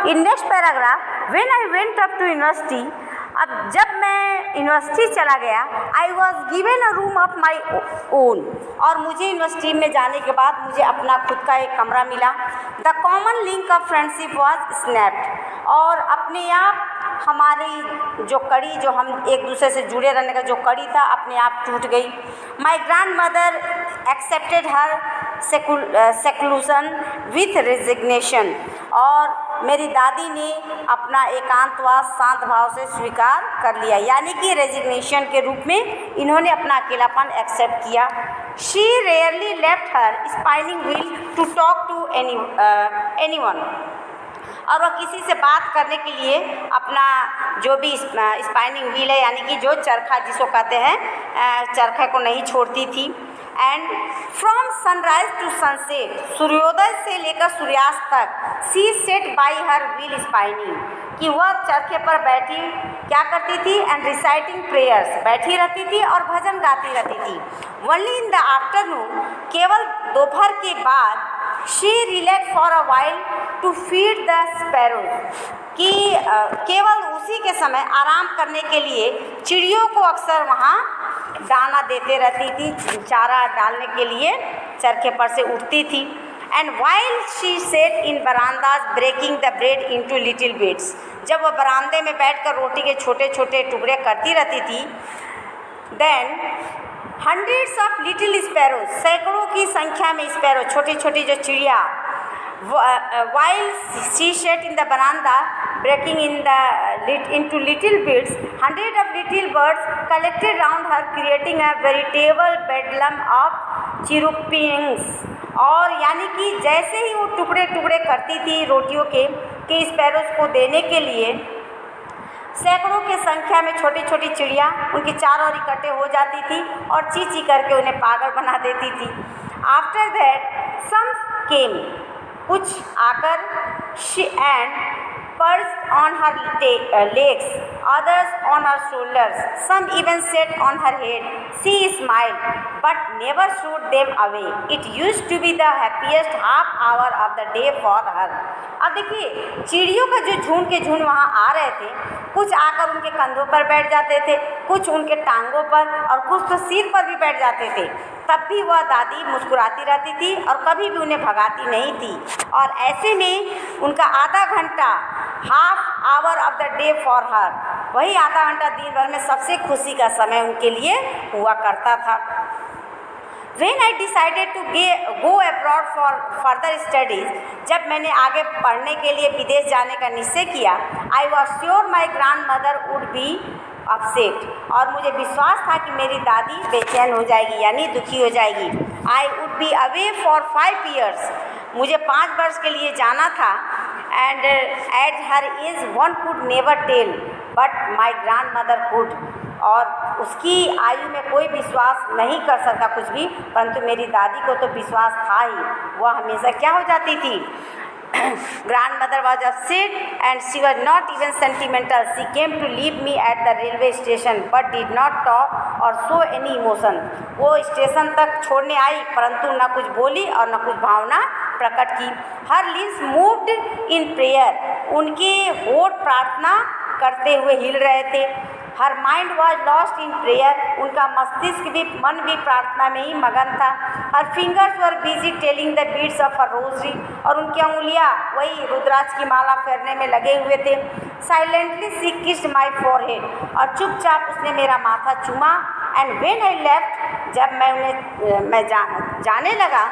In next paragraph, when I went up to university, अब जब मैं यूनिवर्सिटी चला गया, I was given a room of my own, और मुझे यूनिवर्सिटी में जाने के बाद मुझे अपना खुद का एक कमरा मिला। The common link of friendship was snapped, और अपने आप हमारी जो कड़ी, जो हम एक दूसरे से जुड़े रहने का जो कड़ी था, अपने आप टूट गई। My grandmother accepted her seclusion with resignation, और मेरी दादी ने अपना एकांतवास शांत भाव से स्वीकार कर लिया, यानी कि रेजिग्नेशन के रूप में इन्होंने अपना अकेलापन एक्सेप्ट किया। She rarely left her spinning wheel to talk to anyone, और वह किसी से बात करने के लिए अपना जो भी स्पाइनिंग व्हील है, यानी कि जो चरखा जिसको कहते हैं, चरखे को नहीं छोड़ती थी। And from sunrise to sunset, सूर्योदय से लेकर सूर्यास्त तक, she sat by her wheel spinning, कि वह चरखे पर बैठी क्या करती थी, एंड रिसाइटिंग प्रेयर्स, बैठी रहती थी और भजन गाती रहती थी। ओनली इन द आफ्टरनून, केवल दोपहर के बाद, she relax for a while to feed the sparrows, कि केवल उसी के समय आराम करने के लिए चिड़ियों को अक्सर वहाँ दाना देते रहती थी, चारा डालने के लिए चरखे पर से उठती थी। And while she sat in verandas breaking the bread into little bits, जब वह बरामदे में बैठकर रोटी के छोटे छोटे टुकड़े करती रहती थी, then hundreds of little sparrows, सैकड़ों की संख्या में स्पैरो, छोटी छोटी जो चिड़िया, while she sat in the veranda breaking into little bits, hundreds of little birds collected round her, creating a veritable bedlam of chirrupings, और यानी कि जैसे ही वो टुकड़े टुकड़े करती थी रोटियों के स्पैरोज को देने के लिए, सैकड़ों की संख्या में छोटी छोटी चिड़िया उनके चारों ओर इकट्ठे हो जाती थी और ची ची करके उन्हें पागल बना देती थी। आफ्टर दैट सम केम, कुछ आकर, she and perched on her legs, others on her shoulders, some even sat on her head. She smiled, but never shooed them away. It used to be the happiest half hour of the day for her. अब देखिए, चिड़ियों का जो झुंड के झुंड वहाँ आ रहे थे, कुछ आकर उनके कंधों पर बैठ जाते थे, कुछ उनके टांगों पर, और कुछ तो सिर पर भी बैठ जाते थे। तब भी वह दादी मुस्कुराती रहती थी और कभी भी उन्हें भगाती नहीं थी। और ऐसे में उनका आधा घंटा, half hour of the day for her, वही आधा घंटा दिन भर में सबसे खुशी का समय उनके लिए हुआ करता था। When I decided to go abroad for further studies, जब मैंने आगे पढ़ने के लिए विदेश जाने का निश्चय किया, I was sure my grandmother would be upset, और मुझे विश्वास था कि मेरी दादी बेचैन हो जाएगी, यानी दुखी हो जाएगी। I would be away for 5 years, मुझे 5 वर्ष के लिए जाना था। And at her age one could never tell, but my grandmother could, और उसकी आयु में कोई विश्वास नहीं कर सकता कुछ भी, परंतु मेरी दादी को तो विश्वास था ही। वह हमेशा क्या हो जाती थी, grandmother was upset and she was not even sentimental. She came to leave me at the railway station but did not talk or show any emotion. वो स्टेशन तक छोड़ने आई परंतु न कुछ बोली और न कुछ भावना प्रकट की। Her lips moved in prayer. उनके होठ प्रार्थना करते हुए हिल रहे थे। Her mind was lost in prayer. उनका मस्तिष्क भी, मन भी प्रार्थना में ही मगन था। Her fingers were busy telling the beads of her rosary. और उनकी अंगुलियाँ वही रुद्राक्ष की माला फेरने में लगे हुए थे। Silently she kissed my forehead. और चुपचाप उसने मेरा माथा चूमा। And when I left, जब मैं जाने लगा,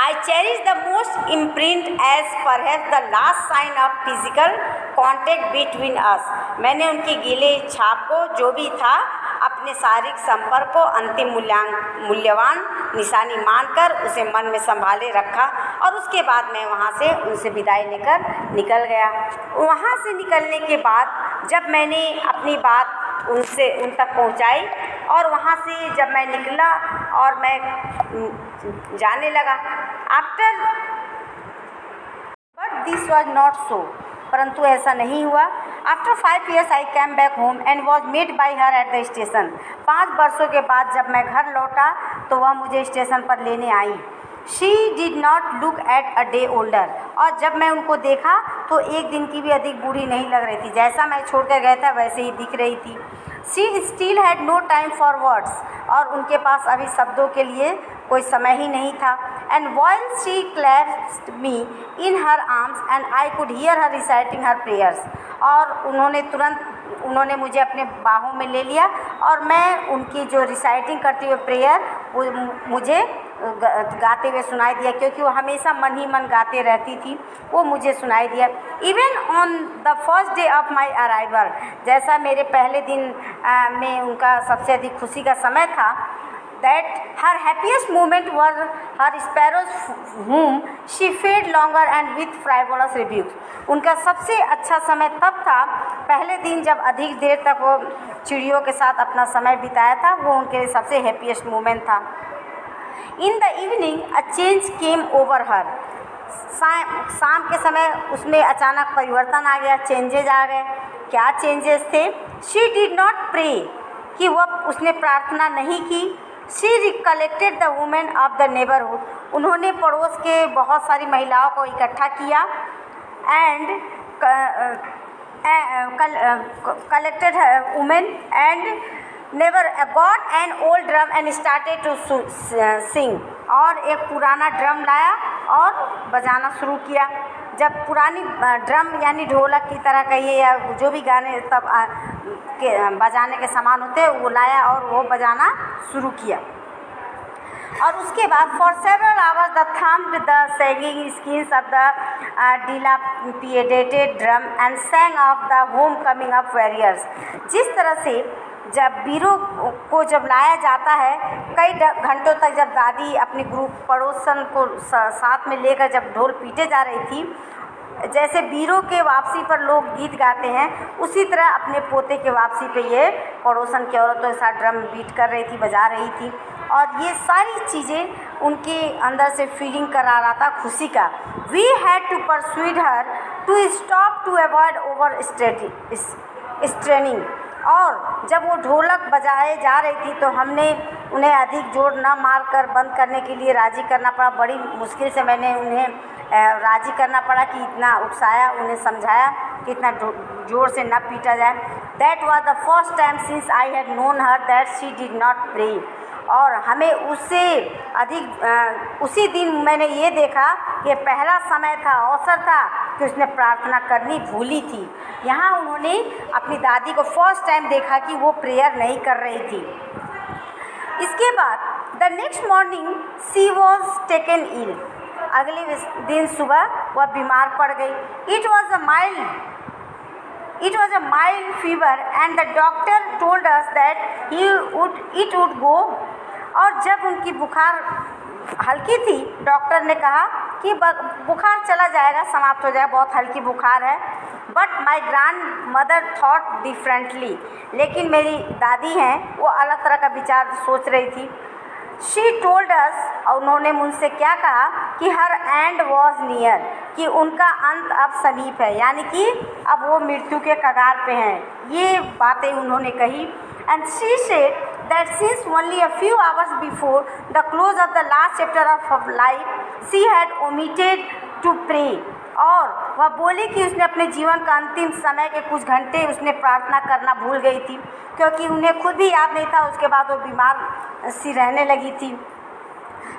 I cherish the most imprint as perhaps the last sign of physical contact between us. मैंने उनकी गीले छाप को, जो भी था, अपने शारीरिक संपर्क को अंतिम मूल्यवान निशानी मानकर उसे मन में संभाले रखा, और उसके बाद मैं वहाँ से उनसे विदाई लेकर निकल गया। वहाँ से निकलने के बाद जब मैंने अपनी बात उन तक पहुँचाई, और वहाँ से जब मैं निकला और मैं जाने लगा, but this was not so, परंतु ऐसा नहीं हुआ। After 5 years I came back home and was met by her at the station. 5 वर्षों के बाद जब मैं घर लौटा तो वह मुझे स्टेशन पर लेने आई। She did not look a day डे ओल्डर, और जब मैं उनको देखा तो एक दिन की भी अधिक बूढ़ी नहीं लग रही थी, जैसा मैं छोड़ कर गया था वैसे ही दिख रही थी। She still had no time for words, और उनके पास अभी शब्दों के लिए कोई समय ही नहीं था। And while she clapped me in her arms and I could hear her reciting her prayers, और उन्होंने मुझे अपने बाहों में ले लिया और मैं उनकी जो रिसाइटिंग करती हुए प्रेयर वो मुझे गाते हुए सुनाई दिया, क्योंकि वो हमेशा मन ही मन गाते रहती थी, वो मुझे सुनाई दिया। Even on the first day of my arrival, जैसा मेरे पहले दिन में उनका सबसे अधिक खुशी का समय था, that her happiest moment was her sparrows whom she fed longer and with frivolous rebukes. उनका सबसे अच्छा समय तब था, पहले दिन जब अधिक देर तक वो चिड़ियों के साथ अपना समय बिताया था, वो उनके लिए सबसे हैप्पीएस्ट मोमेंट था। In the evening a change came over हर, शाम के समय उसमें अचानक परिवर्तन आ गया, चेंजेज आ गए। क्या चेंजेस थे? शी डिड नॉट प्रे, कि वह उसने प्रार्थना नहीं की। She recollected the women of the neighbourhood, उन्होंने पड़ोस के बहुत सारी महिलाओं को इकट्ठा किया। And collected women and never got an old drum and started to sing, और एक पुराना ड्रम लाया और बजाना शुरू किया। जब पुरानी ड्रम यानी ढोलक की तरह कहिए या जो भी गाने तब बजाने के सामान होते हैं वो लाया और वो बजाना शुरू किया। और उसके बाद for several hours the thumped the sagging skins of the dilapidated drum and sang of the homecoming of warriors. जिस तरह से जब वीरों को जब लाया जाता है, कई घंटों तक जब दादी अपने ग्रुप पड़ोसन को साथ में लेकर जब ढोल पीटे जा रही थी, जैसे वीरों के वापसी पर लोग गीत गाते हैं, उसी तरह अपने पोते के वापसी पे ये पड़ोसन की औरतों के साथ ड्रम बीट कर रही थी, बजा रही थी, और ये सारी चीज़ें उनके अंदर से फीलिंग करा रहा था खुशी का। We had to persuade her to stop to avoid overstraining, और जब वो ढोलक बजाए जा रही थी तो हमने उन्हें अधिक जोर न मारकर बंद करने के लिए राज़ी करना पड़ा। बड़ी मुश्किल से मैंने उन्हें राज़ी करना पड़ा कि इतना उकसाया, उन्हें समझाया कि इतना जोर से न पीटा जाए। That was the first time since I had known her that she did not pray, और हमें उससे अधिक उसी दिन मैंने ये देखा कि पहला समय था, अवसर था कि उसने प्रार्थना करनी भूली थी। यहाँ उन्होंने अपनी दादी को फर्स्ट टाइम देखा कि वो प्रेयर नहीं कर रही थी। इसके बाद the next morning she was taken ill, अगले दिन सुबह वह बीमार पड़ गई। It was a mild fever and the doctor told us that it would go, और जब उनकी बुखार हल्की थी डॉक्टर ने कहा कि बुखार चला जाएगा, समाप्त हो जाएगा, बहुत हल्की बुखार है। But my grand mother thought differently, लेकिन मेरी दादी हैं वो अलग तरह का विचार सोच रही थी। शी टोल्ड अस, और उन्होंने मुझसे क्या कहा कि हर एंड वॉज नियर, कि उनका अंत अब समीप है, यानी कि अब वो मृत्यु के कगार पे हैं। ये बातें उन्होंने कही। And she said that since only a few hours before the close of the last chapter of her life she had omitted to pray, और वह बोली कि उसने अपने जीवन का अंतिम समय के कुछ घंटे उसने प्रार्थना करना भूल गई थी, क्योंकि उन्हें खुद भी याद नहीं था। उसके बाद वो बीमार सी रहने लगी थी।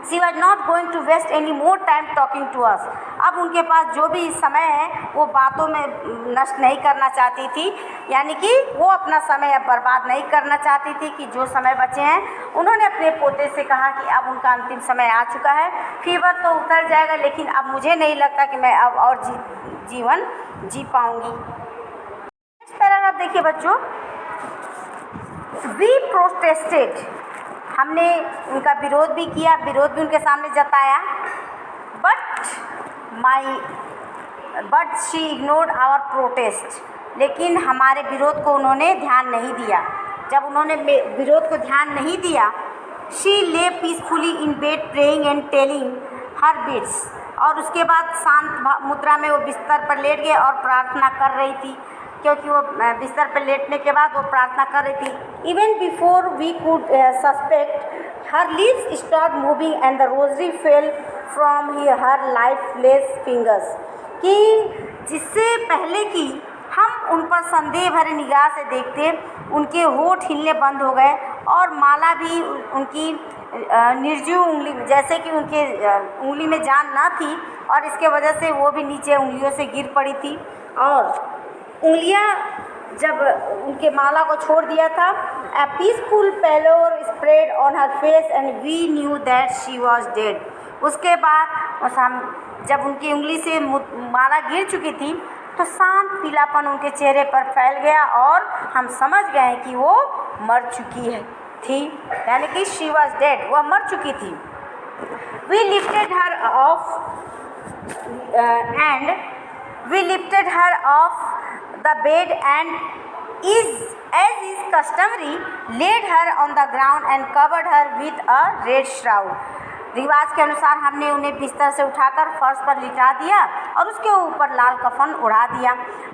She was not going to waste any more time talking to us. अब उनके पास जो भी समय है वो बातों में नष्ट नहीं करना चाहती थी, यानी कि वो अपना समय अब बर्बाद नहीं करना चाहती थी कि जो समय बचे हैं। उन्होंने अपने पोते से कहा कि अब उनका अंतिम समय आ चुका है, फीवर तो उतर जाएगा, लेकिन अब मुझे नहीं लगता कि मैं अब और जीवन जी पाऊँगी। इस पैराग्राफ देखिए बच्चों, वी प्रोटेस्टेड, हमने उनका विरोध भी किया, विरोध भी उनके सामने जताया। But she ignored our protest, लेकिन हमारे विरोध को उन्होंने ध्यान नहीं दिया। जब उन्होंने विरोध को ध्यान नहीं दिया, शी ले peacefully in bed praying and telling her bits, और उसके बाद शांत मुद्रा में वो बिस्तर पर लेट गए और प्रार्थना कर रही थी, क्योंकि वो बिस्तर पर लेटने के बाद वो प्रार्थना कर रही थी। Even before we could suspect her lips stopped moving and the rosary fell from her lifeless fingers. कि जिससे पहले कि हम उन पर संदेह भरे निगाह से देखते, उनके होठ हिलने बंद हो गए और माला भी उनकी निर्जीव उंगली, जैसे कि उनके उंगली में जान ना थी और इसके वजह से वो भी नीचे उंगलियों से गिर पड़ी थी। और उंगलियां जब उनके माला को छोड़ दिया था, a peaceful pallor spread on her face and we knew that she was dead. उसके बाद हम जब उनकी उंगली से माला गिर चुकी थी तो शांत पीलापन उनके चेहरे पर फैल गया और हम समझ गए कि वो मर चुकी है थी, यानी कि she was dead, वह मर चुकी थी। We lifted her off the bed and as is customary laid her on the ground and covered her with a red shroud. रिवाज के अनुसार हमने उन्हें बिस्तर से उठाकर फर्श पर लिटा दिया और उसके ऊपर लाल कफन उड़ा दिया।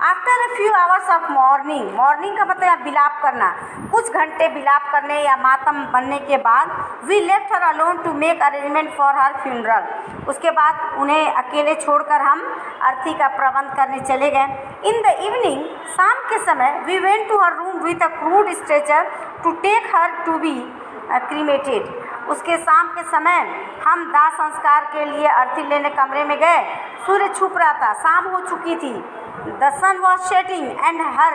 After a few hours of morning का मतलब है बिलाप करना, कुछ घंटे बिलाप करने या मातम बनने के बाद we left her alone to make arrangement for her funeral. उसके बाद उन्हें अकेले छोड़कर हम अर्थी का प्रबंध करने चले गए। इन द इवनिंग, शाम के समय, we went to her room with a crude stretcher to take her to be cremated. उसके शाम के समय हम दाह संस्कार के लिए अर्थी लेने कमरे में गए। सूर्य छुप रहा था, शाम हो चुकी थी। The sun was setting and her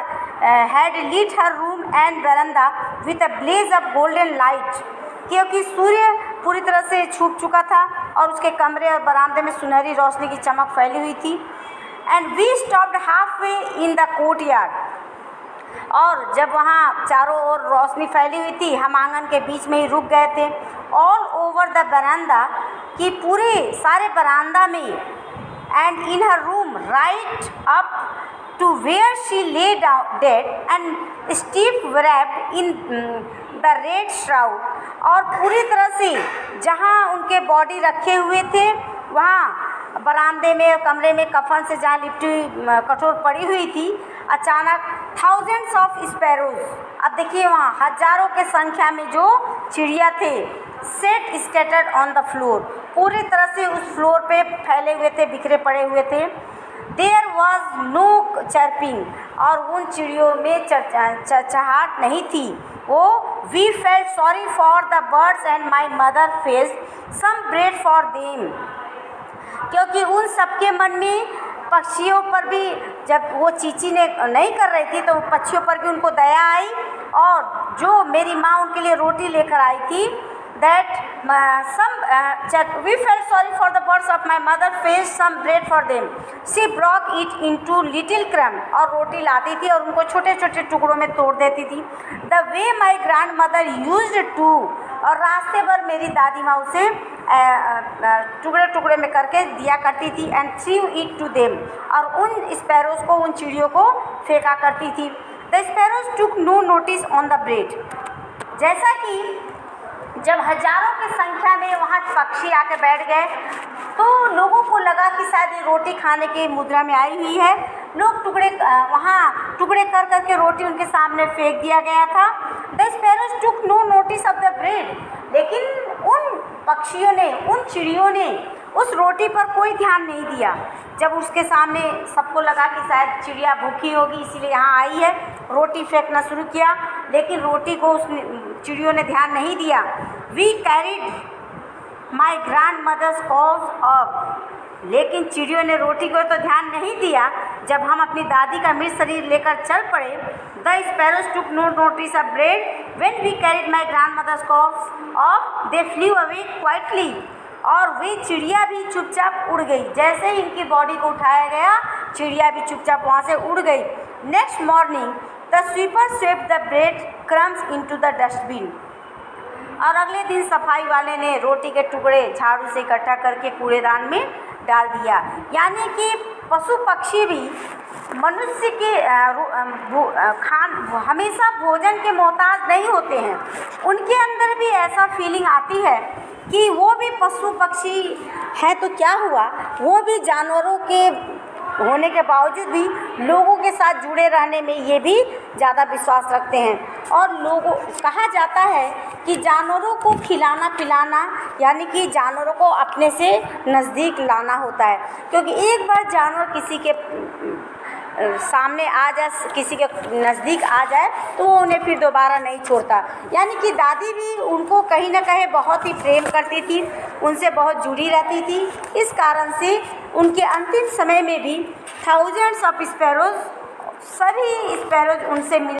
had lit her room and veranda with a blaze of golden light, क्योंकि सूर्य पूरी तरह से छुप चुका था और उसके कमरे और बरामदे में सुनहरी रोशनी की चमक फैली हुई थी। And we stopped halfway in the courtyard, और जब वहाँ चारों ओर रोशनी फैली हुई थी, हम आंगन के बीच में ही रुक गए थे। ऑल ओवर द बरामदा, कि पूरे सारे बरामदा में, and in her room right up to where she lay dead and stiff wrapped in the red shroud, और पूरी तरह से जहाँ उनके बॉडी रखे हुए थे वहाँ बरामदे में कमरे में कफन से जहाँ लिपटी कठोर पड़ी हुई थी, अचानक थाउजेंड्स ऑफ स्पैरोज, अब देखिए वहाँ हजारों के संख्या में जो चिड़िया थे, set scattered on the floor, पूरी तरह से उस फ्लोर पे फैले हुए थे, बिखरे पड़े हुए थे। देयर वॉज नो चर्पिंग, और उन चिड़ियों में चहचहाट नहीं थी। वो we felt sorry for the birds and my mother fetched some bread for them, क्योंकि उन सबके मन में पक्षियों पर भी, जब वो चींची ने नहीं कर रही थी तो पक्षियों पर भी उनको दया आई, और जो मेरी माँ उनके लिए रोटी लेकर आई थी, that we felt sorry for the birds of my mother faced some bread for them. She broke it into little crumbs, और रोटी लाती थी और उनको छोटे छोटे टुकड़ों में तोड़ देती थी। The way my grandmother used to, और रास्ते भर मेरी दादी माँ उसे टुकड़े टुकड़े में करके दिया करती थी। And threw it to them, और उन स्पैरोज को, उन चिड़ियों को फेंका करती थी। The sparrows took no notice on the bread, जैसा कि जब हजारों की संख्या में वहाँ पक्षी आके बैठ गए तो लोगों को लगा कि शायद ये रोटी खाने की मुद्रा में आई हुई है। लोग वहाँ टुकड़े कर करके रोटी उनके सामने फेंक दिया गया था। The sparrows took no notice of the bread, लेकिन उन पक्षियों ने, उन चिड़ियों ने उस रोटी पर कोई ध्यान नहीं दिया। जब उसके सामने सबको लगा कि शायद चिड़िया भूखी होगी इसीलिए यहाँ आई है, रोटी फेंकना शुरू किया, लेकिन रोटी को उस चिड़ियों ने ध्यान नहीं दिया। We carried my grandmother's corpse up, लेकिन चिड़ियों ने रोटी को तो ध्यान नहीं दिया। जब हम अपनी दादी का मृत शरीर लेकर चल पड़े, the sparrows took no notice of bread when we carried my grandmother's corpse up, they flew away quietly, और वे चिड़िया भी चुपचाप उड़ गई। जैसे ही इनकी बॉडी को उठाया गया, चिड़िया भी चुपचाप वहाँ से उड़ गई। Next morning the sweeper swept the bread crumbs into the dustbin, और अगले दिन सफाई वाले ने रोटी के टुकड़े झाड़ू से इकट्ठा करके कूड़ेदान में डाल दिया। यानी कि पशु पक्षी भी मनुष्य के हमेशा भोजन के मोहताज नहीं होते हैं। उनके अंदर भी ऐसा फीलिंग आती है कि वो भी पशु पक्षी है तो क्या हुआ, वो भी जानवरों के होने के बावजूद भी लोगों के साथ जुड़े रहने में ये भी ज़्यादा विश्वास रखते हैं। और लोगों कहा जाता है कि जानवरों को खिलाना पिलाना यानी कि जानवरों को अपने से नज़दीक लाना होता है, क्योंकि एक बार जानवर किसी के सामने आ जाए, किसी के नज़दीक आ जाए तो वो उन्हें फिर दोबारा नहीं छोड़ता। यानी कि दादी भी उनको कहीं ना कहीं बहुत ही प्रेम करती थी, उनसे बहुत जुड़ी रहती थी। इस कारण से उनके अंतिम समय में भी थाउजेंड्स ऑफ स्पैरोज़, सभी स्पैरोज़ उनसे मिल